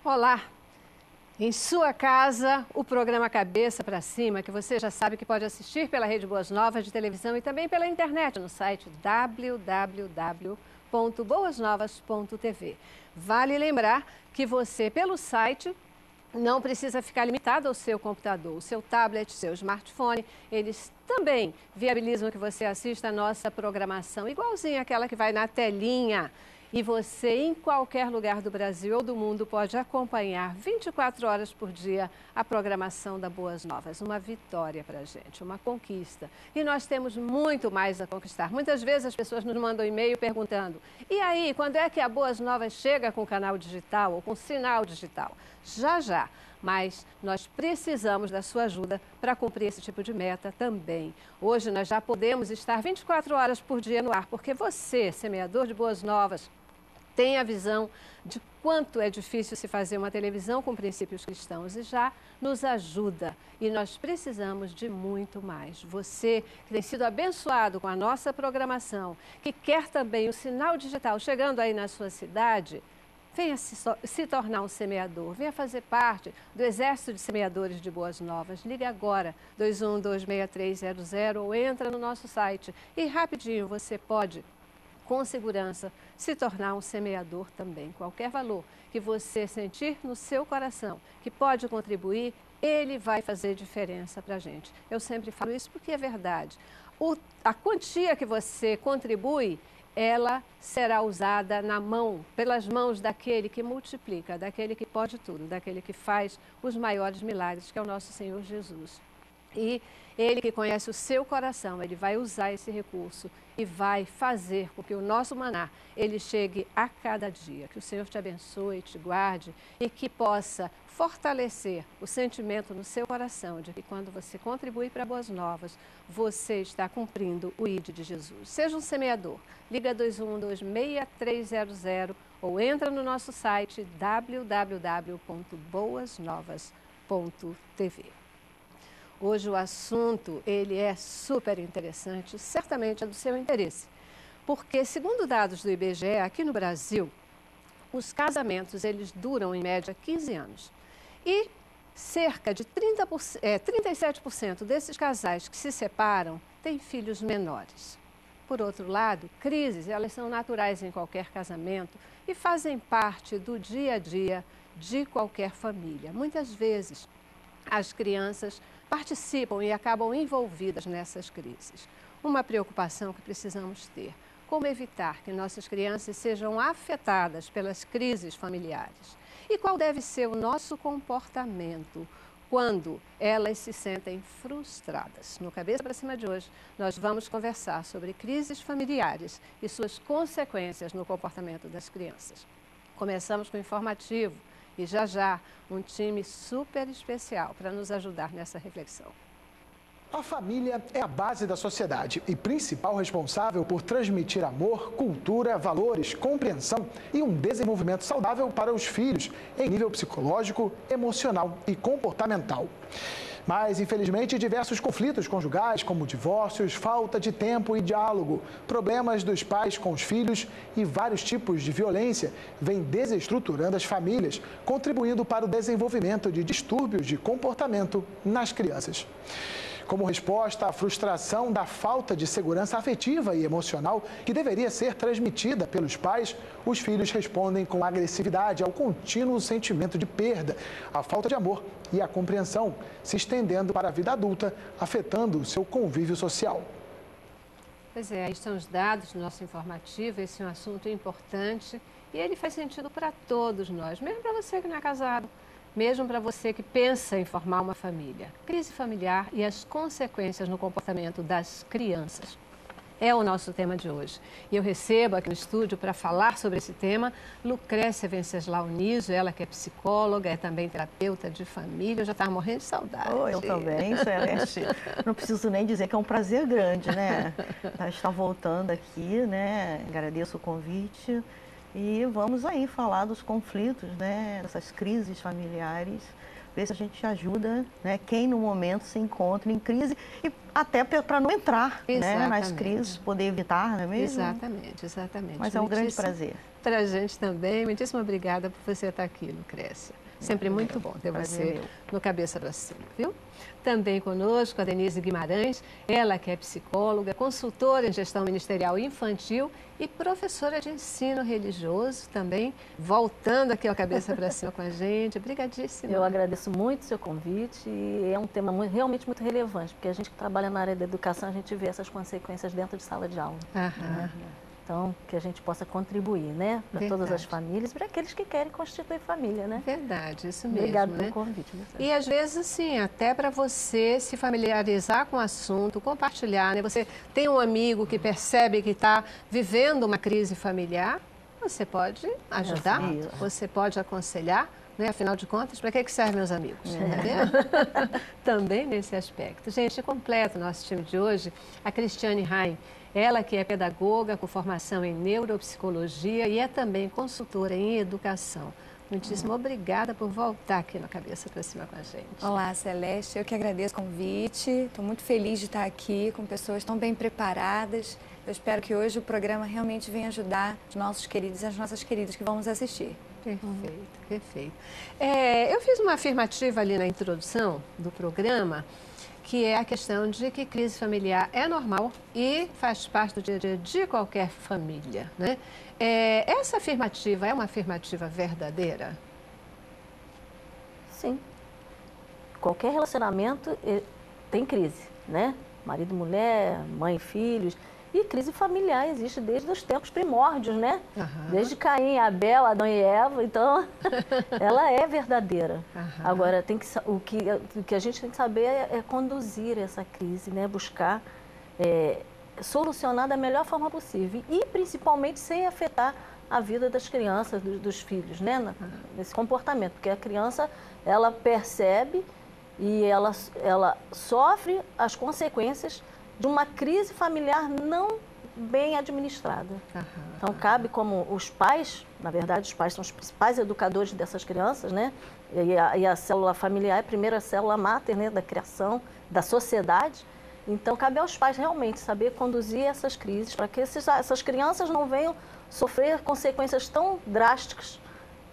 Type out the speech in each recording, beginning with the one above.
Olá! Em sua casa, o programa Cabeça para Cima, que você já sabe que pode assistir pela Rede Boas Novas de televisão e também pela internet no site www.boasnovas.tv. Vale lembrar que você, pelo site, não precisa ficar limitado ao seu computador, o seu tablet, seu smartphone. Eles também viabilizam que você assista a nossa programação, igualzinha àquela que vai na telinha. E você, em qualquer lugar do Brasil ou do mundo, pode acompanhar 24 horas por dia a programação da Boas Novas. Uma vitória para a gente, uma conquista. E nós temos muito mais a conquistar. Muitas vezes as pessoas nos mandam e-mail perguntando: e aí, quando é que a Boas Novas chega com canal digital ou com sinal digital? Já, já. Mas nós precisamos da sua ajuda para cumprir esse tipo de meta também. Hoje nós já podemos estar 24 horas por dia no ar, porque você, semeador de Boas Novas, tem a visão de quanto é difícil se fazer uma televisão com princípios cristãos e já nos ajuda. E nós precisamos de muito mais. Você que tem sido abençoado com a nossa programação, que quer também o sinal digital chegando aí na sua cidade, venha se tornar um semeador, venha fazer parte do Exército de Semeadores de Boas Novas. Ligue agora, 2126-3300 ou entra no nosso site e rapidinho você pode, com segurança, se tornar um semeador também. Qualquer valor que você sentir no seu coração, que pode contribuir, ele vai fazer diferença para a gente. Eu sempre falo isso porque é verdade. A quantia que você contribui, ela será usada pelas mãos daquele que multiplica, daquele que pode tudo, daquele que faz os maiores milagres, que é o nosso Senhor Jesus. E ele que conhece o seu coração, ele vai usar esse recurso e vai fazer com que o nosso maná, ele chegue a cada dia. Que o Senhor te abençoe, te guarde e que possa fortalecer o sentimento no seu coração de que quando você contribui para Boas Novas, você está cumprindo o ID de Jesus. Seja um semeador. Liga 2126-3300 ou entra no nosso site www.boasnovas.tv. Hoje o assunto, ele é super interessante, certamente é do seu interesse, porque segundo dados do IBGE, aqui no Brasil, os casamentos, eles duram em média 15 anos e cerca de 37% desses casais que se separam têm filhos menores. Por outro lado, crises, elas são naturais em qualquer casamento e fazem parte do dia a dia de qualquer família. Muitas vezes, as crianças participam e acabam envolvidas nessas crises. Uma preocupação que precisamos ter: como evitar que nossas crianças sejam afetadas pelas crises familiares? E qual deve ser o nosso comportamento quando elas se sentem frustradas? No Cabeça para Cima de hoje, nós vamos conversar sobre crises familiares e suas consequências no comportamento das crianças. Começamos com o informativo. E já já, um time super especial para nos ajudar nessa reflexão. A família é a base da sociedade e principal responsável por transmitir amor, cultura, valores, compreensão e um desenvolvimento saudável para os filhos em nível psicológico, emocional e comportamental. Mas, infelizmente, diversos conflitos conjugais, como divórcios, falta de tempo e diálogo, problemas dos pais com os filhos e vários tipos de violência, vêm desestruturando as famílias, contribuindo para o desenvolvimento de distúrbios de comportamento nas crianças. Como resposta à frustração da falta de segurança afetiva e emocional que deveria ser transmitida pelos pais, os filhos respondem com agressividade ao contínuo sentimento de perda, à falta de amor e à compreensão, se estendendo para a vida adulta, afetando o seu convívio social. Pois é, aí estão os dados do nosso informativo. Esse é um assunto importante e ele faz sentido para todos nós, mesmo para você que não é casado. Mesmo para você que pensa em formar uma família. Crise familiar e as consequências no comportamento das crianças é o nosso tema de hoje. E eu recebo aqui no estúdio para falar sobre esse tema Lucrécia Venceslau Niso, ela que é psicóloga, é também terapeuta de família. Eu já estava morrendo de saudade. Oh, eu também, Celeste. Não preciso nem dizer que é um prazer grande, né? Estar voltando aqui, né? Agradeço o convite. E vamos aí falar dos conflitos, né, dessas crises familiares, ver se a gente ajuda, né, quem no momento se encontra em crise e até para não entrar, né, nas crises, poder evitar, não é mesmo? Exatamente, exatamente. Mas é um grande prazer. Para a gente também. Muitíssimo obrigada por você estar aqui, Lucrécia. Sempre muito bom ter você no Cabeça para Cima, viu? Também conosco a Denise Guimarães, ela que é psicóloga, consultora em gestão ministerial infantil e professora de ensino religioso também, voltando aqui ao Cabeça para Cima com a gente. Obrigadíssima. Eu agradeço muito o seu convite e é um tema realmente muito relevante, porque a gente que trabalha na área da educação, a gente vê essas consequências dentro de sala de aula. Né? Então, que a gente possa contribuir, né, para todas as famílias, para aqueles que querem constituir família, né? Verdade, isso mesmo. Obrigada né? pelo convite. E às vezes, assim, até para você se familiarizar com o assunto, compartilhar, né? Você tem um amigo que percebe que está vivendo uma crise familiar, você pode ajudar, você pode aconselhar, né? Afinal de contas, para que servem os amigos? Tá também nesse aspecto. Gente, completa o nosso time de hoje, a Cristiane Rain. Ela que é pedagoga com formação em neuropsicologia e é também consultora em educação. Muitíssimo obrigada por voltar aqui no Cabeça para Cima com a gente. Olá, Celeste. Eu que agradeço o convite. Estou muito feliz de estar aqui com pessoas tão bem preparadas. Eu espero que hoje o programa realmente venha ajudar os nossos queridos e as nossas queridas que vão nos assistir. Perfeito, perfeito. Eu fiz uma afirmativa ali na introdução do programa, que é a questão de que crise familiar é normal e faz parte do dia a dia de qualquer família, né? Essa afirmativa é uma afirmativa verdadeira? Sim. Qualquer relacionamento tem crise, né? Marido e mulher, mãe e filhos. E crise familiar existe desde os tempos primórdios, né? Desde Caim, Abel, Adão e Eva. Então, ela é verdadeira. Agora, o que a gente tem que saber é conduzir essa crise, né? Buscar solucionar da melhor forma possível. E, principalmente, sem afetar a vida das crianças, dos filhos, né? Nesse comportamento. Porque a criança, ela percebe e ela sofre as consequências de uma crise familiar não bem administrada. Então, cabe como os pais, na verdade, os pais são os principais educadores dessas crianças, né? E a célula familiar é a primeira célula máter, né, da criação, da sociedade. Então, cabe aos pais realmente saber conduzir essas crises para que essas crianças não venham sofrer consequências tão drásticas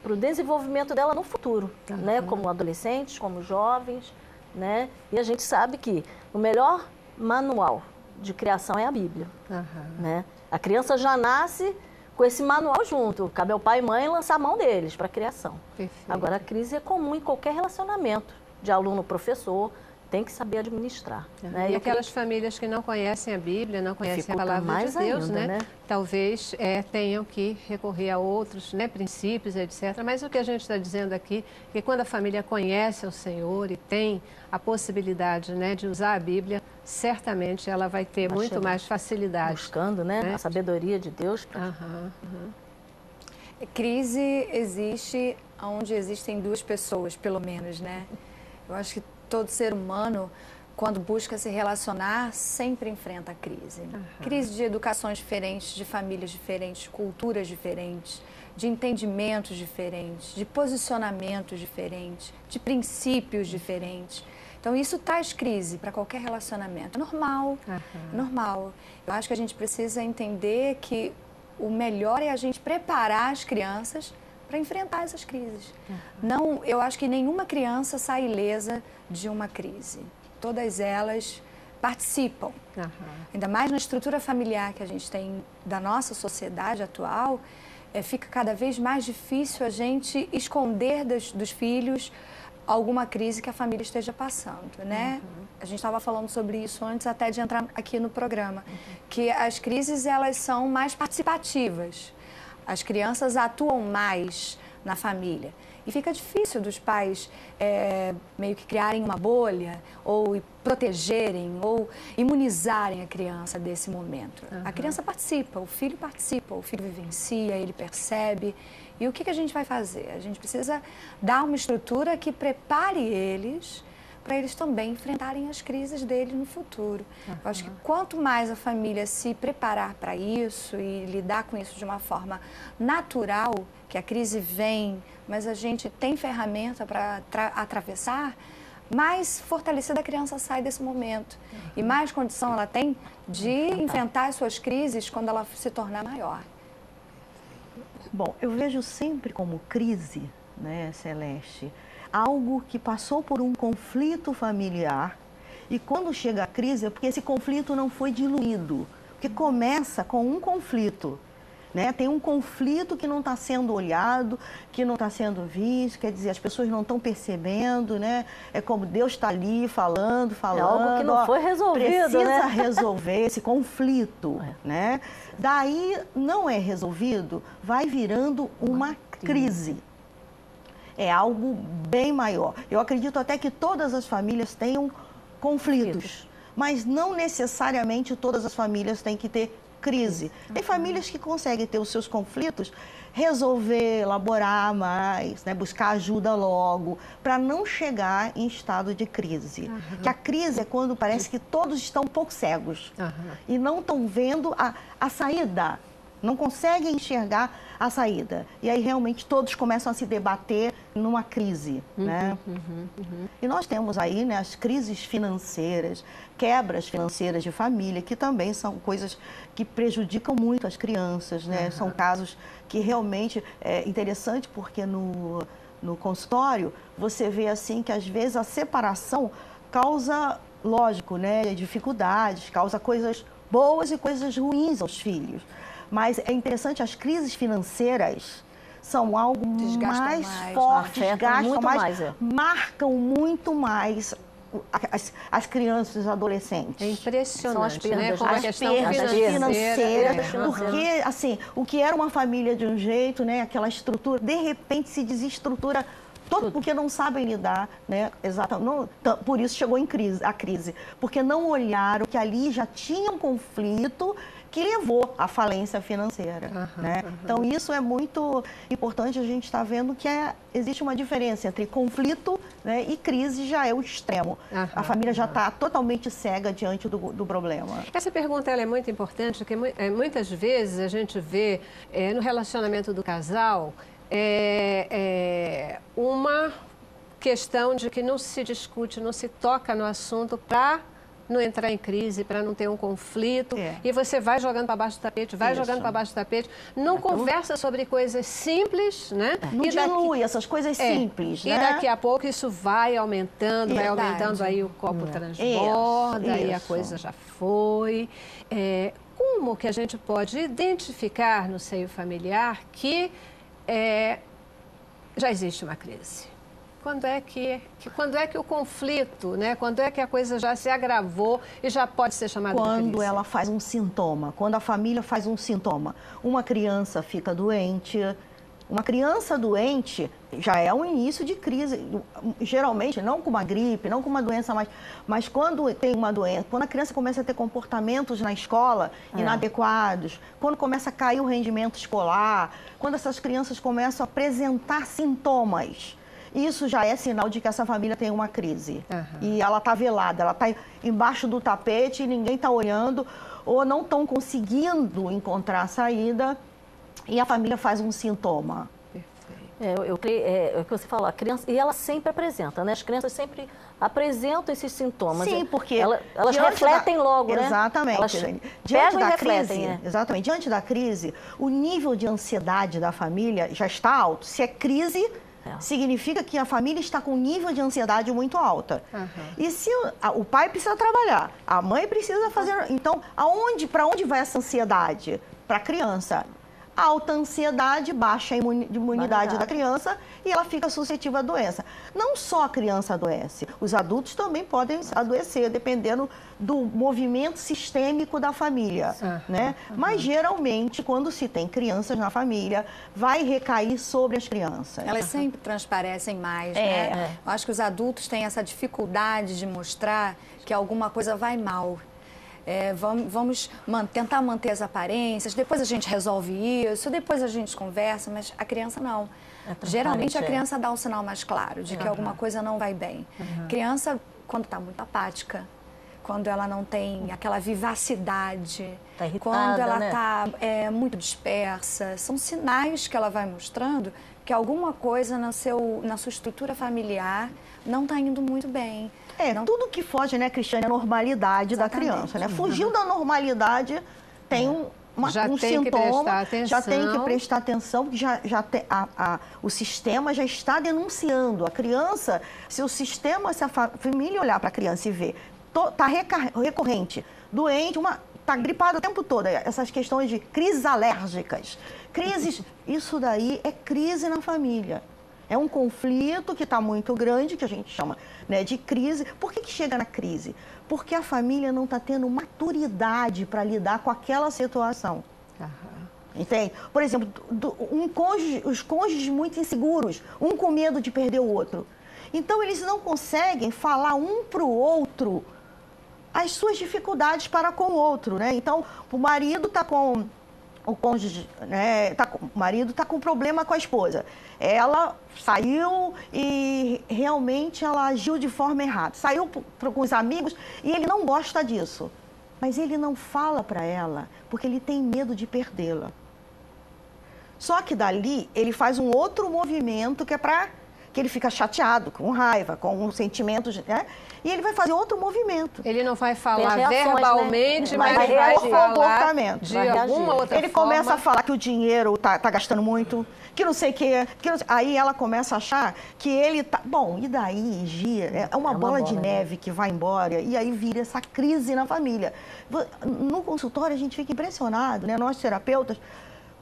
para o desenvolvimento dela no futuro, né? Como adolescentes, como jovens, né? E a gente sabe que o melhor manual de criação é a Bíblia, né? A criança já nasce com esse manual junto, cabe ao pai e mãe lançar a mão deles para a criação. Perfeito. Agora, a crise é comum em qualquer relacionamento de aluno-professor, tem que saber administrar. Né? E aquelas famílias que não conhecem a Bíblia, não conhecem a palavra de Deus, ainda, né? Talvez tenham que recorrer a outros, né, princípios, etc. Mas o que a gente está dizendo aqui é que quando a família conhece o Senhor e tem a possibilidade, né, de usar a Bíblia, certamente ela vai ter muito mais facilidade. Buscando, né, a sabedoria de Deus. Crise existe onde existem duas pessoas, pelo menos, né? Eu acho que todo ser humano, quando busca se relacionar, sempre enfrenta a crise. Crise de educações diferentes, de famílias diferentes, culturas diferentes, de entendimentos diferentes, de posicionamentos diferentes, de princípios diferentes. Então, isso traz crise para qualquer relacionamento. É normal, é normal. Eu acho que a gente precisa entender que o melhor é a gente preparar as crianças para enfrentar essas crises. Não, eu acho que nenhuma criança sai ilesa de uma crise. Todas elas participam. Ainda mais na estrutura familiar que a gente tem da nossa sociedade atual, fica cada vez mais difícil a gente esconder dos filhos alguma crise que a família esteja passando, né? A gente estava falando sobre isso antes até de entrar aqui no programa, que as crises, elas são mais participativas. As crianças atuam mais na família. E fica difícil dos pais meio que criarem uma bolha ou protegerem ou imunizarem a criança desse momento. A criança participa, o filho vivencia, ele percebe. E o que a gente vai fazer? A gente precisa dar uma estrutura que prepare eles para eles também enfrentarem as crises dele no futuro. Eu acho que quanto mais a família se preparar para isso e lidar com isso de uma forma natural, que a crise vem, mas a gente tem ferramenta para atravessar, mais fortalecida a criança sai desse momento. E mais condição ela tem de enfrentar as suas crises quando ela se tornar maior. Bom, eu vejo sempre como crise, né, Celeste, algo que passou por um conflito familiar e quando chega a crise é porque esse conflito não foi diluído, porque começa com um conflito, né? Tem um conflito que não está sendo olhado, que não está sendo visto, quer dizer, as pessoas não estão percebendo, né? É como Deus está ali falando. É algo que não foi resolvido, precisa resolver esse conflito, né? Daí não é resolvido, vai virando uma crise. É algo bem maior. Eu acredito até que todas as famílias tenham conflitos, mas não necessariamente todas as famílias têm que ter crise. Tem famílias que conseguem ter os seus conflitos, resolver, elaborar mais, né, buscar ajuda logo, para não chegar em estado de crise. Que a crise é quando parece que todos estão um pouco cegos e não estão vendo a saída, não conseguem enxergar a saída. E aí realmente todos começam a se debater numa crise, né? E nós temos aí, né, as crises financeiras, quebras financeiras de família, que também são coisas que prejudicam muito as crianças, né? São casos que realmente é interessante porque no consultório você vê assim que às vezes a separação causa, lógico, né, dificuldades, causa coisas boas e coisas ruins aos filhos. Mas é interessante, as crises financeiras são algo mais forte, desgastam mais, marcam muito mais as crianças e os adolescentes. É impressionante, são as perdas, né? Como as perdas financeiras, porque assim, o que era uma família de um jeito, né, aquela estrutura, de repente se desestrutura todo, porque não sabem lidar, né? Exatamente. Por isso chegou a crise, porque não olharam que ali já tinha um conflito que levou à falência financeira, né? Então isso é muito importante, a gente está vendo que existe uma diferença entre conflito, né, e crise já é o extremo. A família já está totalmente cega diante do problema. Essa pergunta ela é muito importante, porque muitas vezes a gente vê no relacionamento do casal uma questão de que não se discute, não se toca no assunto para não entrar em crise, para não ter um conflito. E você vai jogando para baixo do tapete, jogando para baixo do tapete, não conversa sobre coisas simples, né? Não dilui essas coisas simples, né? E daqui a pouco isso vai aumentando, aí o copo transborda e a coisa já foi. Como que a gente pode identificar no seio familiar que já existe uma crise? Quando é que o conflito, né? Quando é que a coisa já se agravou e já pode ser chamada de crise? Quando ela faz um sintoma, quando a família faz um sintoma. Uma criança fica doente, uma criança doente já é um início de crise, geralmente não com uma gripe, não com uma doença mas quando tem uma doença, quando a criança começa a ter comportamentos na escola inadequados, quando começa a cair o rendimento escolar, quando essas crianças começam a apresentar sintomas, isso já é sinal de que essa família tem uma crise. E ela está velada, ela está embaixo do tapete e ninguém está olhando, ou não estão conseguindo encontrar a saída, e a família faz um sintoma. Eu creio, é o que você falou, a criança, e ela sempre apresenta, né? As crianças sempre apresentam esses sintomas. Sim, porque elas refletem logo, né? Exatamente. Elas diante da refletem, crise, exatamente. Diante da crise, o nível de ansiedade da família já está alto. Se é crise, significa que a família está com um nível de ansiedade muito alta. E se o pai precisa trabalhar, a mãe precisa fazer... Então, para onde vai essa ansiedade? Para a criança. Alta ansiedade, baixa imunidade da criança e ela fica suscetível à doença. Não só a criança adoece, os adultos também podem adoecer, dependendo do movimento sistêmico da família, né? Mas geralmente, quando se tem crianças na família, vai recair sobre as crianças. Elas sempre transparecem mais, né? Eu acho que os adultos têm essa dificuldade de mostrar que alguma coisa vai mal. Vamos tentar manter as aparências, depois a gente resolve isso, depois a gente conversa, mas a criança não. Geralmente a criança dá um sinal mais claro de que alguma coisa não vai bem. Criança quando está muito apática, quando ela não tem aquela vivacidade, Tá irritada, quando ela né? está muito dispersa. São sinais que ela vai mostrando que alguma coisa na sua estrutura familiar não está indo muito bem. Tudo que foge, né, Cristiane, é a normalidade da criança, né? Fugiu da normalidade, tem um sintoma, já tem que prestar atenção, porque o sistema já está denunciando. A criança, se a família olhar para a criança e ver, está recorrente, doente, está gripada o tempo todo, essas questões de crises alérgicas, isso daí é crise na família. É um conflito que está muito grande, que a gente chama, né, de crise. Por que chega na crise? Porque a família não está tendo maturidade para lidar com aquela situação. Entende? Por exemplo, os cônjuges muito inseguros, um com medo de perder o outro. Então, eles não conseguem falar um para o outro as suas dificuldades para com o outro, né? Então, o marido está com... O cônjuge, né, o marido está com problema com a esposa. Ela saiu e realmente ela agiu de forma errada. Saiu com os amigos e ele não gosta disso. Mas ele não fala para ela porque ele tem medo de perdê-la. Só que dali ele faz um outro movimento que é para que ele fica chateado, com raiva, com sentimentos, né? E ele vai fazer outro movimento. Ele não vai falar reações, verbalmente, né? mas Vai vai falar comportamento. de Vai alguma outra Ele forma. começa a falar que o dinheiro tá gastando muito, que não sei o quê. Aí ela começa a achar que ele tá... Bom, e daí, Gia, é uma bola de neve que vai embora e aí vira essa crise na família. No consultório a gente fica impressionado, né? Nós terapeutas,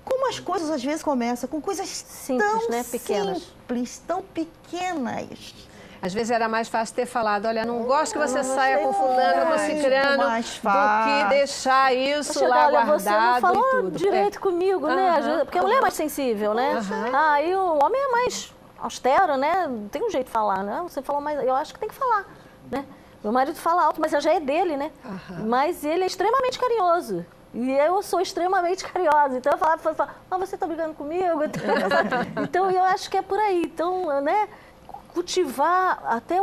como as coisas às vezes começam com coisas Simples, tão né? Pequenas. simples, tão pequenas. Às vezes era mais fácil ter falado, olha, não gosto que você saia com fulano, com cicrano, mais do fácil. que deixar isso Chegar, lá olha, guardado você não e falou tudo. direito comigo, né? Porque a mulher é mais sensível, né? Aí o homem é mais austero, né? Tem um jeito de falar, né? Você falou mais, eu acho que tem que falar, né? Meu marido fala alto, mas já é dele, né? Mas ele é extremamente carinhoso. E eu sou extremamente carinhosa. Então eu falava, você tá brigando comigo? Então eu acho que é por aí. Então, né? Cultivar até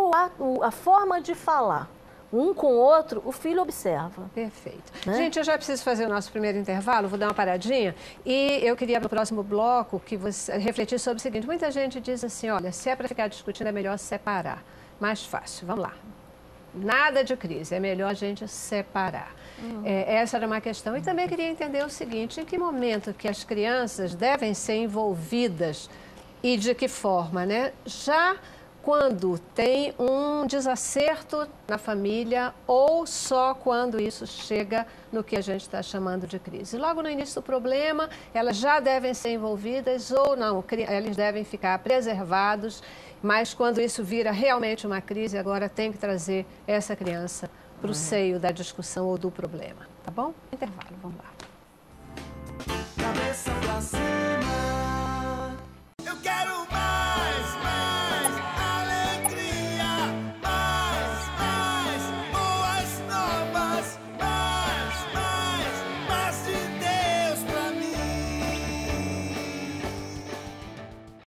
a forma de falar. Um com o outro, o filho observa. Perfeito. Né? Gente, eu já preciso fazer o nosso primeiro intervalo, vou dar uma paradinha. E eu queria, no próximo bloco, que você refletir sobre o seguinte. Muita gente diz assim, olha, se é para ficar discutindo, é melhor separar. Mais fácil, vamos lá. Nada de crise, é melhor a gente separar. Essa era uma questão. E também queria entender o seguinte, em que momento que as crianças devem ser envolvidas e de que forma, né? Já quando tem um desacerto na família ou só quando isso chega no que a gente está chamando de crise. Logo no início do problema, elas já devem ser envolvidas ou não, eles devem ficar preservados, mas quando isso vira realmente uma crise, agora tem que trazer essa criança para o seio da discussão ou do problema, tá bom? Intervalo, vamos lá.